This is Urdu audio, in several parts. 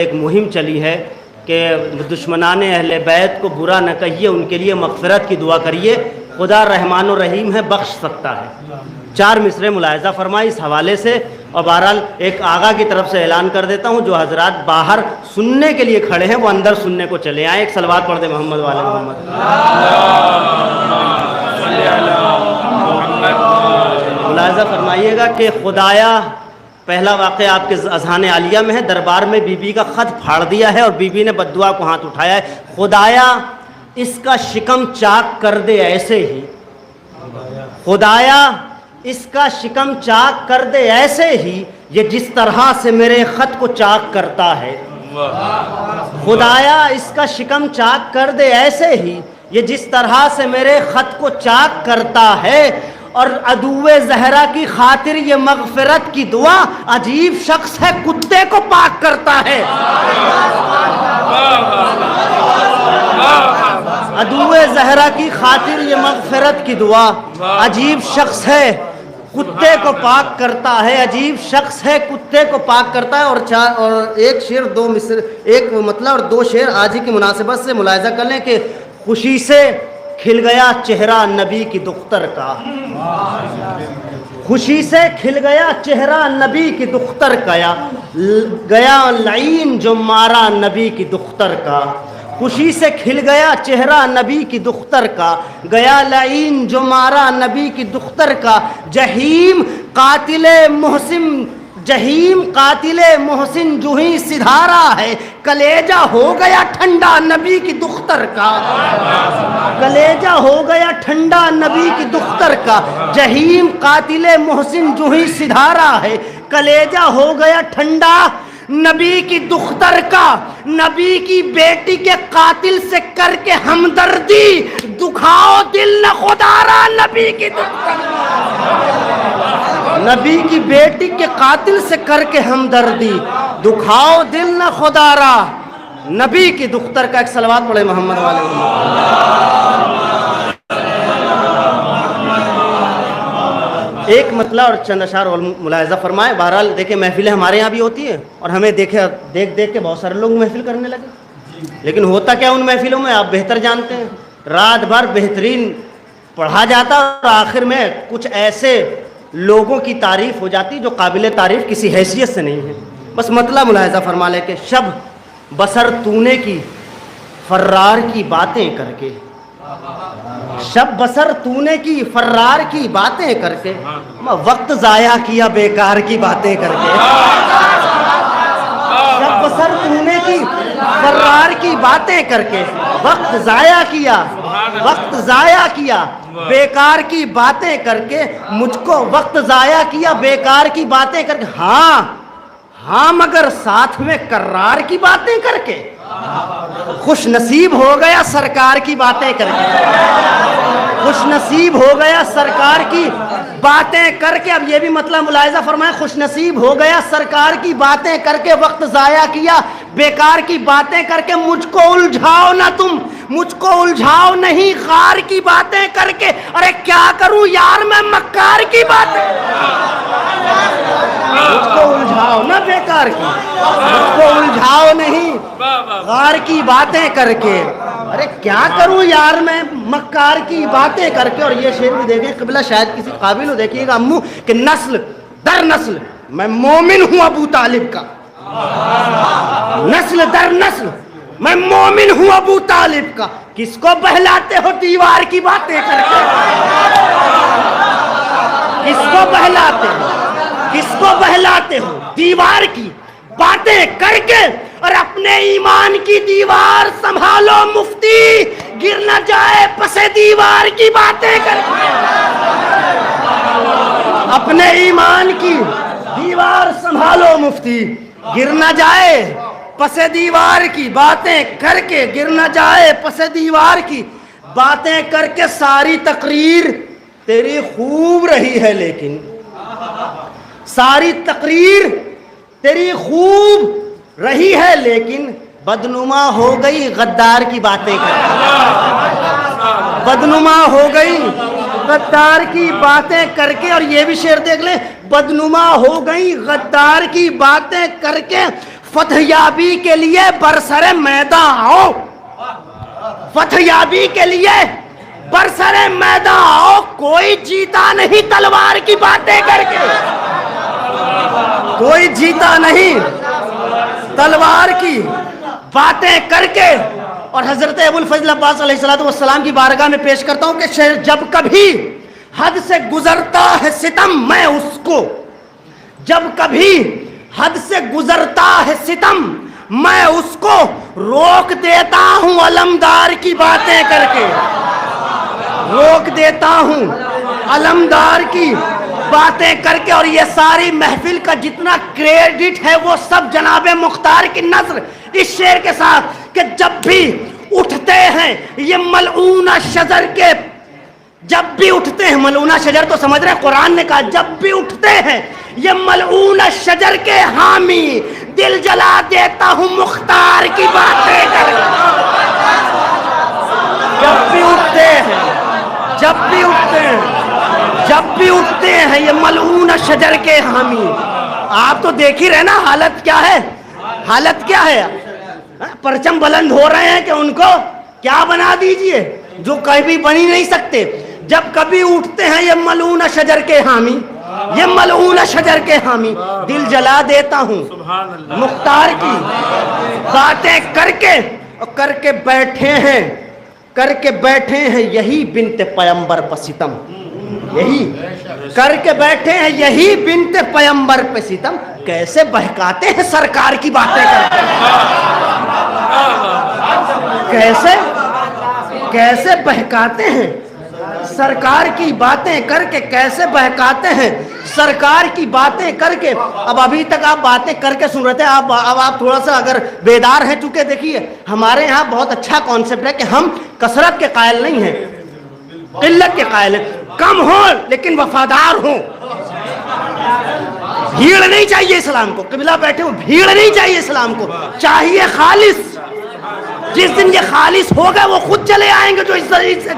ایک مہم چلی ہے کہ دشمنان اہل بیت کو برا نہ کہیے، ان کے لیے مغفرت کی دعا کریے، خدا رحمان و رحیم ہے، بخش سکتا ہے۔ 4 مصرے ملاحظہ فرمائے اس حوالے سے، اور بہرحال ایک آغا کی طرف سے اعلان کر دیتا ہوں، جو حضرات باہر سننے کے لیے کھڑے ہیں وہ اندر سننے کو چلے آئیں۔ ایک صلوات پڑھ دیں محمد والے محمد۔ ملاحظہ فرمائیے گا کہ خدایا، پہلا واقعہ آپ کے اذہان عالیہ میں ہے، دربار میں بی بی کا خط پھاڑ دیا ہے اور بی بی نے بددعا کو ہاتھ اٹھایا ہے، خدایا اس کا شکم چاک کر دے ایسے ہی، خدایا اس کا شکم چاک کر دے ایسے ہی، یہ جس طرح سے میرے خط کو چاک کرتا ہے، خدایا اس کا شکم چاک کر دے ایسے ہی، یہ جس طرح سے میرے خط کو چاک کرتا ہے، اور عدو زہرا کی خاطر یہ مغفرت کی دعا، عجیب شخص ہے کتے کو پاک کرتا ہے۔ عدو زہرا کی خاطر یہ مغفرت کی دعا، عجیب شخص ہے کتے کو پاک کرتا ہے، عجیب شخص ہے کتے کو پاک کرتا ہے۔ اور ایک شعر 2 مصر، ایک مطلب اور 2 شعر آج ہی کی مناسبت سے ملاحظہ کر لیں کہ خوشی سے کھل گیا چہرہ نبی کی دختر کا، خوشی سے کھل گیا چہرہ نبی کی دختر کا، گیا لعین جو مارا نبی کی دختر کا، خوشی سے کھل گیا چہرہ نبی کی دختر کا، گیا لعین جو مارا نبی کی دختر کا، جہیم قاتل محسن جو ہی سدھارا ہے، کلیجہ ہو گیا ٹھنڈا نبی کی دختر کا، کلیجہ ہو گیا ٹھنڈا نبی کی دختر کا، جہیم قاتل محسن جو ہی سدھارا ہے، کلیجہ ہو گیا ٹھنڈا نبی کی دختر کا، نبی کی بیٹی کے قاتل سے کر کے ہمدردی، دکھاؤ دل نہ خدارا نبی کی دختر، نبی کی بیٹی کے قاتل سے کر کے ہمدردی، دکھاؤ دل نہ خدارا نبی کی دختر کا۔ ایک صلوات پڑھے محمد والے ایک مطلع اور چند اشعار اور ملاحظہ فرمائے۔ بہرحال دیکھیں محفلیں ہمارے یہاں بھی ہوتی ہیں اور ہمیں دیکھ دیکھ کے بہت سارے لوگ محفل کرنے لگے، لیکن ہوتا کیا ان محفلوں میں آپ بہتر جانتے ہیں، رات بھر بہترین پڑھا جاتا اور آخر میں کچھ ایسے لوگوں کی تعریف ہو جاتی جو قابل تعریف کسی حیثیت سے نہیں ہے۔ بس مطلب ملاحظہ فرما لے کہ شب بسر تونے کی فرار کی باتیں کر کے، شب بسر تونے کی فرار کی باتیں کر کے، وقت ضائع کیا بیکار کی باتیں کر کے، شب بسر تونے کی فرار کی باتیں کر کے، وقت ضائع کیا بیکار کی باتیں کر کے، مجھ کو وقت ضائع کیا بیکار کی باتیں کر کے، ہاں مگر ساتھ میں کرار کی باتیں کر کے، خوش نصیب ہو گیا سرکار کی باتیں کر کے، خوش نصیب ہو گیا سرکار کی باتیں کر کے۔ اب یہ بھی مطلب ملاحظہ فرمائیں، خوش نصیب ہو گیا سرکار کی باتیں کر کے، وقت ضائع کیا بیکار کی باتیں کر کے، مجھ کو الجھاؤ نہ تم، مجھ کو الجھاؤ نہیں غار کی باتیں کر کے، ارے کیا کروں یار میں مکار کی باتیں، مجھ کو الجھاؤ نہ بیکار کی، مجھ کو الجھاؤ نہیں غار کی باتیں کر کے، ارے کیا کروں یار میں مکار کی باتیں کر کے۔ اور یہ شعر بھی دیکھیں قبلہ شاید کسی قابل ہو، دیکھیے گا امو کہ نسل در نسل میں مومن ہوں ابو طالب کا، نسل در نسل میں مومن ہوں ابو طالب کا، کس کو بہلاتے ہو دیوار کی باتیں کر کے، کس کو بہلاتے ہو دیوار کی باتیں کر کے، اور اپنے ایمان کی دیوار سنبھالو مفتی، گر نہ جائے پس دیوار کی باتیں کر کے، اپنے ایمان کی دیوار سنبھالو مفتی، گر نہ جائے پس دیوار کی باتیں کر کے، گر نہ جائے پس دیوار کی باتیں کر کے، ساری تقریر تیری خوب رہی ہے لیکن، ساری تقریر تیری خوب رہی ہے لیکن، بدنما ہو گئی غدار کی باتیں کر کے، بدنما ہو گئی غدار کی باتیں کر کے۔ اور یہ بھی شعر دیکھ لیں، بدنما ہو گئی غدار کی باتیں کر کے، فتح یابی کے لیے برسر میدان آؤ، فتح یابی کے لیے برسر میدان آؤ، کوئی جیتا نہیں تلوار کی باتیں کر کے، کوئی جیتا نہیں تلوار کی باتیں کر کے۔ اور حضرت ابو الفضل عباس علیہ السلام کی بارگاہ میں پیش کرتا ہوں کہ جب کبھی حد سے گزرتا ہے ستم میں اس کو، جب کبھی حد سے گزرتا ہے ستم میں اس کو روک دیتا ہوں علمدار کی باتیں کر کے، روک دیتا ہوں علمدار کی باتیں کر کے۔ اور یہ ساری محفل کا جتنا کریڈٹ ہے وہ سب جناب مختار کی نظر اس شعر کے ساتھ کہ جب بھی اٹھتے ہیں یہ ملعونہ شجر کے، جب بھی اٹھتے ہیں، ملعونہ شجر تو سمجھ رہے ہیں، قرآن نے کہا جب بھی اٹھتے ہیں یہ ملعونہ شجر کے حامی، دل جلا دیتا ہوں مختار کی باتیں کر کے۔ جب بھی اٹھتے ہیں، جب بھی اٹھتے ہیں، جب بھی اٹھتے ہیں یہ ملعونہ شجر کے حامی۔ آپ تو دیکھ ہی رہے نا حالت کیا ہے، حالت کیا ہے، پرچم بلند ہو رہے ہیں کہ ان کو کیا بنا دیجئے جو کبھی بنی نہیں سکتے۔ جب کبھی اٹھتے ہیں یہ ملعونہ شجر کے حامی، یہ ملعونہ شجر کے حامی، دل جلا دیتا ہوں مختار کی باتیں کر کے بیٹھے ہیں، کر کے بیٹھے ہیں یہی بنت پیمبر پہ ستم، یہی کر کے بیٹھے ہیں یہی بنت پیمبر پہ ستم، کیسے بہکاتے ہیں سرکار کی باتیں کر کے، کیسے بہکاتے ہیں سرکار کی باتیں کر کے، کیسے بہکاتے ہیں سرکار کی باتیں کر کے۔ اب ابھی تک آپ باتیں کر کے سن رہے تھے، اب آپ تھوڑا سا اگر بیدار ہیں، چونکہ دیکھیے ہمارے یہاں بہت اچھا کانسیپٹ ہے کہ ہم کثرت کے قائل نہیں ہیں، قلت کے قائل ہیں، کم ہوں لیکن وفادار ہوں۔ بھیڑ نہیں چاہیے اسلام کو، قبلہ بیٹھے ہوں، بھیڑ نہیں چاہیے اسلام کو، چاہیے خالص۔ جس دن یہ خالص ہوگا وہ خود چلے آئیں گے جو اس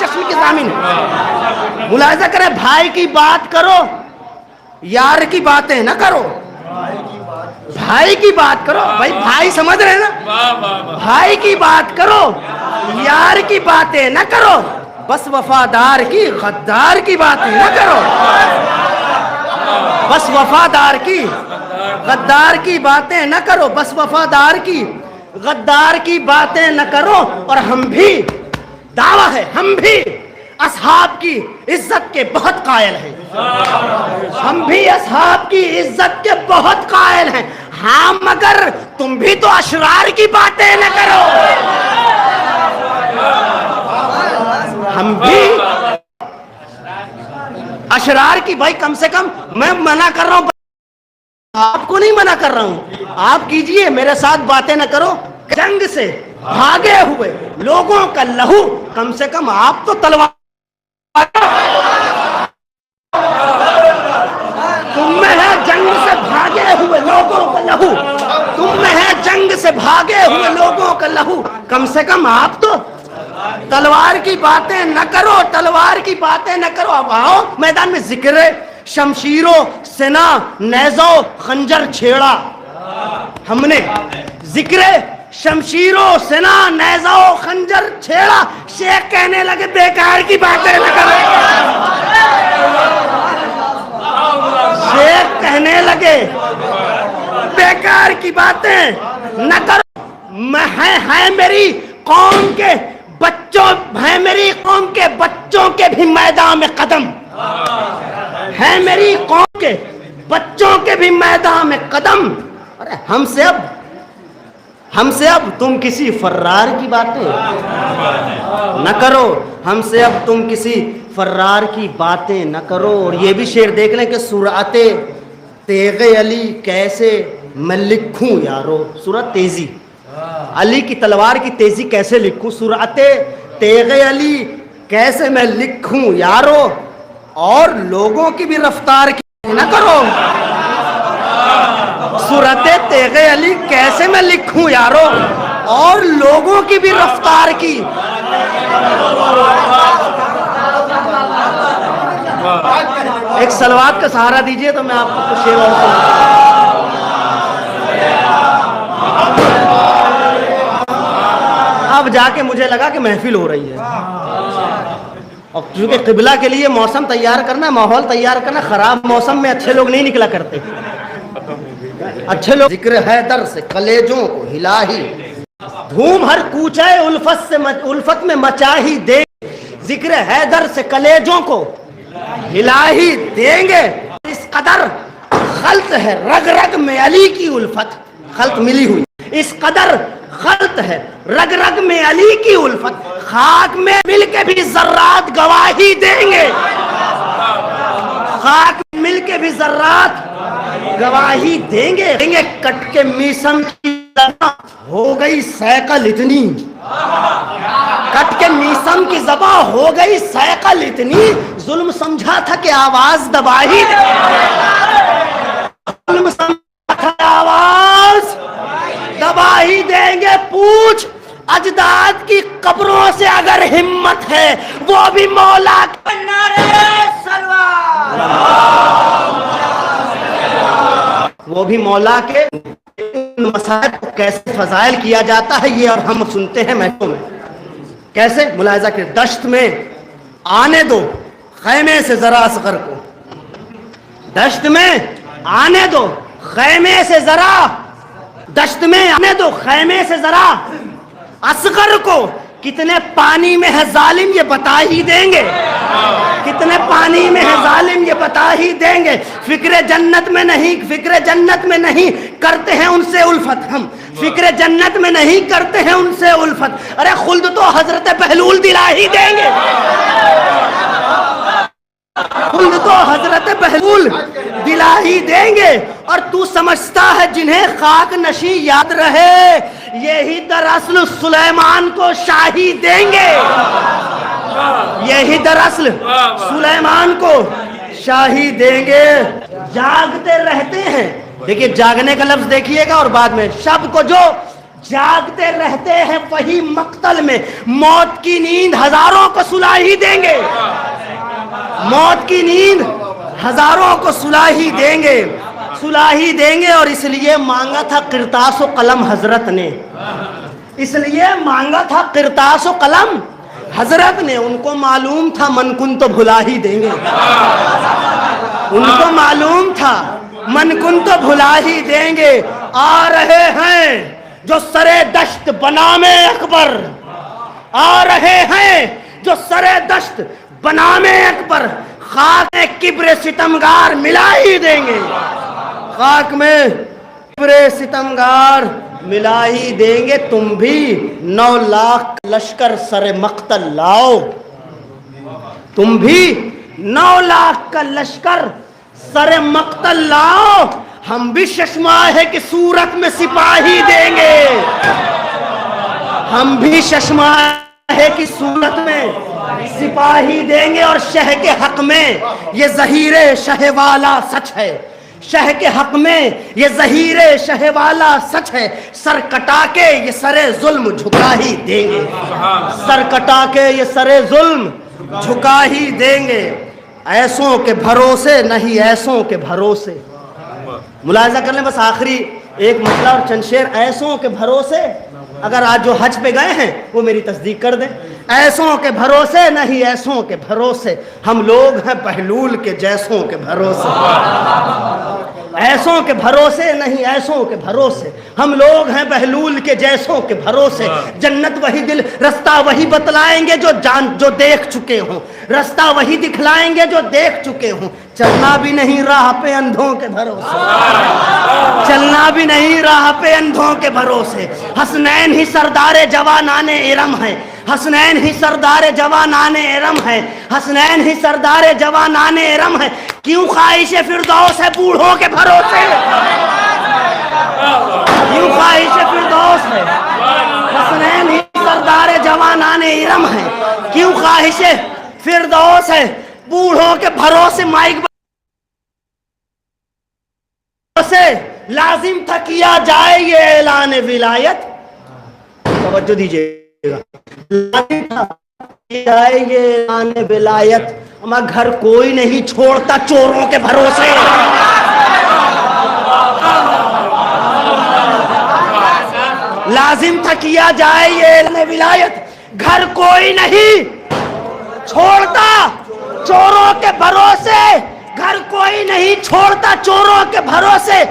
جشن کے ضامن ہیں۔ ملاحظہ کریں، بھائی کی بات کرو، یار کی باتیں نہ کرو، بھائی کی بات کرو، بھائی بھائی سمجھ رہے ہیں نا، بھائی کی بات کرو، یار کی باتیں نہ کرو، بس وفادار کی غدار کی باتیں نہ کرو، بس وفادار کی غدار کی باتیں نہ کرو، بس وفادار کی غدار کی باتیں نہ کرو۔ اور ہم بھی دعویٰ ہے، ہم بھی اصحاب کی عزت کے بہت قائل ہیں، ہم بھی اصحاب کی عزت کے بہت قائل ہیں، ہاں مگر تم بھی تو اشرار کی باتیں نہ کرو۔ ہم بھی اشرار کی، بھائی کم سے کم میں منع کر رہا ہوں، آپ کو نہیں منع کر رہا ہوں، آپ کیجئے، میرے ساتھ باتیں نہ کرو۔ جنگ سے بھاگے ہوئے لوگوں کا لہو، کم سے کم آپ تو تلوار، تم میں ہے جنگ سے بھاگے ہوئے لوگوں کا لہو، تم میں ہے جنگ سے بھاگے ہوئے لوگوں کا لہو، کم سے کم آپ تو تلوار کی باتیں نہ کرو، تلوار کی باتیں نہ کرو۔ اب آؤ میدان میں، ذکر شمشیروں سنا نیزو خنجر چھیڑا، ہم نے ذکر شمشیروں سنا نیزو خنجر چھیڑا، شیخ کہنے لگے بیکار کی باتیں نہ کرو، شیخ کہنے لگے بیکار کی باتیں نہ کرو، ہے میری قوم کے بچوں، ہے میری قوم کے بچوں کے بھی میدان میں قدم، ہے میری قوم کے بچوں کے بھی میدان میں قدم۔ ارے ہم سے اب تم کسی فرار کی باتیں نہ کرو، ہم سے اب تم کسی فرار کی باتیں نہ کرو۔ اور یہ بھی شعر دیکھ لیں کہ سرعت تیغ علی کیسے میں لکھوں یارو، سرعت تیزی، علی کی تلوار کی تیزی کیسے لکھوں، سرعت تیغ علی کیسے میں لکھوں یارو، اور لوگوں کی بھی رفتار کی نہ کرو، سورت تیغ علی کیسے میں لکھوں یارو، اور لوگوں کی بھی رفتار کی۔ ایک سلوات کا سہارا دیجئے تو میں آپ کو کچھ شعر اور سناتا ہوں۔ اب جا کے مجھے لگا کہ محفل ہو رہی ہے، اور کیونکہ قبلہ کے لیے موسم تیار کرنا، ماحول تیار کرنا، خراب موسم میں اچھے لوگ نہیں نکلا کرتے، اچھے لوگ ذکر حیدر سے کلیجوں کو ہلا ہی، دھوم ہر کوچے الفت میں مچا ہی دے، ذکر حیدر سے کلیجوں کو ہلا ہی دیں گے، اس قدر خلط ہے رگ رگ میں علی کی الفت، خلط ملی ہوئی، اس قدر خلط ہے رگ رگ میں علی کی الفت، خاک میں مل کے بھی ذرات گواہی دیں گے، خاک میں مل کے بھی ذرات گواہی دیں گے، کٹ کے میسم کی ہو گئی سیکل اتنی، کٹ کے میسم کی زباں ہو گئی سیکل اتنی، ظلم سمجھا تھا کہ آواز دباہی دیں گے، ظلم سمجھا تھا آواز دباہی دیں گے، پوچھ اجداد کی قبروں سے اگر ہمت ہے وہ بھی مولا کے نعرے سلوات، وہ بھی مولا کے مسائل کو کیسے فضائل کیا جاتا ہے یہ اور ہم سنتے ہیں محفلوں میں، کیسے ملاحظہ کہ دشت میں آنے دو خیمے سے ذرا اصغر کو، دشت میں آنے دو خیمے سے ذرا، دشت میں آنے دو خیمے سے ذرا اصغر کو، کتنے پانی میں ہے ظالم یہ بتا ہی دیں گے، کتنے پانی میں ہے ظالم یہ بتا ہی دیں گے، فکر جنت میں نہیں، فکر جنت میں نہیں کرتے ہیں ان سے الفت، ہم فکر جنت میں نہیں کرتے ہیں ان سے الفت، ارے خلد تو حضرت بہلول دلا ہی دیں گے، خلد تو حضرت بہلول دلا ہی دیں گے، اور تو سمجھتا ہے جنہیں خاک نشی یاد رہے یہی دراصل سلیمان کو شاہی دیں گے، یہی دراصل سلیمان کو شاہی دیں گے، جاگتے رہتے ہیں، دیکھیے جاگنے کا لفظ دیکھیے گا، اور بعد میں شب کو جو جاگتے رہتے ہیں وہی مقتل میں موت کی نیند ہزاروں کو سلا ہی دیں گے، موت کی نیند ہزاروں کو سلا ہی دیں گے، سلا ہی دیں گے، اور اس لیے مانگا تھا قرطاس و قلم حضرت نے، اس لیے مانگا تھا قرطاس و قلم حضرت نے، ان کو معلوم تھا من کن تو بھلا ہی دیں گے، ان کو معلوم تھا من کن تو بھلا ہی دیں گے، آ رہے ہیں جو سرے دشت بنام اکبر، آ رہے ہیں جو سرے دشت بنام اکبر، خاک میں کبر ستمگار ملا ہی دیں گے، خاک میں کبر ستمگار ملا ہی دیں گے، تم بھی 9 لاکھ لشکر سر مقتل لاؤ، تم بھی 9 لاکھ کا لشکر سر مقتل لاؤ، ہم بھی ششماہے کی صورت میں سپاہی دیں گے، ہم بھی ششماہے کی صورت میں سپاہی دیں گے، اور شہ کے حق میں یہ ظہیر شہ والا سچ ہے، شہ کے حق میں یہ ظہیر شہ والا سچ ہے، سر کٹا کے یہ سر ظلم جھکا ہی دیں گے، سر کٹا کے یہ سر ظلم جھکا ہی دیں گے، ایسوں کے بھروسے نہیں ایسوں کے بھروسے، ملاحظہ کر لیں بس آخری ایک مسئلہ اور چند شعر، ایسوں کے بھروسے، اگر آج جو حج پہ گئے ہیں وہ میری تصدیق کر دیں، ایسوں کے بھروسے نہیں ایسوں کے بھروسے، ہم لوگ ہیں بہلول کے جیسوں کے بھروسے، ایسوں کے بھروسے نہیں ایسوں کے بھروسے، ہم لوگ ہیں بہلول کے جیسوں کے بھروسے، جنت وہی دل رستہ وہی بتلائیں گے جو دیکھ چکے ہوں، رستہ وہی دکھلائیں گے جو دیکھ چکے ہوں، چلنا بھی نہیں راہ پہ اندھوں کے بھروسے، چلنا بھی نہیں راہ پہ اندھوں کے بھروسے، حسنین ہی سردار جوانان ارم ہیں، حسنین ہی سردار جوانان ارم ہے، حسنین ہی سردار جوانان ارم ہے، کیوں خواہش فردوس ہے بوڑھوں کے بھروسے، کیوں خواہش فردوس ہے، حسنین ہی سردار جوانان ارم ہے، کیوں خواہش فردوس ہے بوڑھوں کے بھروسے، مائک سے لازم تھا کیا جائے یہ اعلان ولایت، توجہ دیجئے گا، لازم تھا کیا جائے یہ اعلان ولایت، ہمارا گھر کوئی نہیں چھوڑتا چوروں کے بھروسے، لازم تھا کیا جائے یہ اعلان ولایت، گھر کوئی نہیں چھوڑتا چوروں کے بھروسے، گھر کوئی نہیں چھوڑتا چوروں کے بھروسے،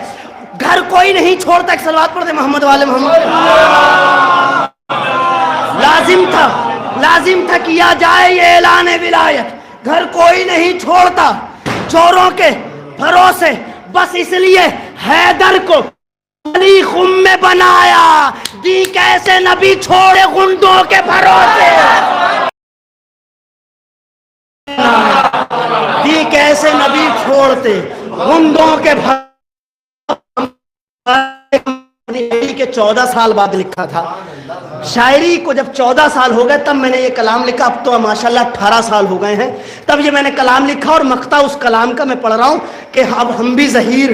گھر کوئی نہیں چھوڑتا. ایک صلوات پڑھ دے محمد والے محمد. لازم تھا کیا جائے یہ اعلان ولایت، گھر کوئی نہیں چھوڑتا چوروں کے بھروسے، بس اس لیے حیدر کو علی خم میں بنایا، دی کیسے نبی چھوڑے گنڈوں کے بھروسے، دی کیسے نبی چھوڑتے گنڈوں کے بھروسے. کے 14 سال بعد لکھا تھا شاعری کو، جب 14 سال ہو گئے تب میں نے یہ کلام لکھا. اب تو ماشاءاللہ 18 سال ہو گئے ہیں تب یہ میں نے کلام لکھا، اور مقطع اس کلام کا میں پڑھ رہا ہوں کہ اب ہم بھی ظہیر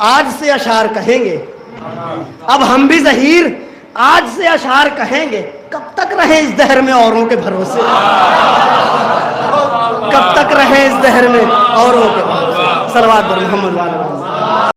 آج سے اشعار کہیں گے، اب ہم بھی ظہیر آج سے اشعار کہیں گے. کب تک رہیں اس دہر میں اوروں کے بھروسے، کب تک رہیں اس دہر میں اوروں کے بھروسے. صلوات بر محمد والے محمد.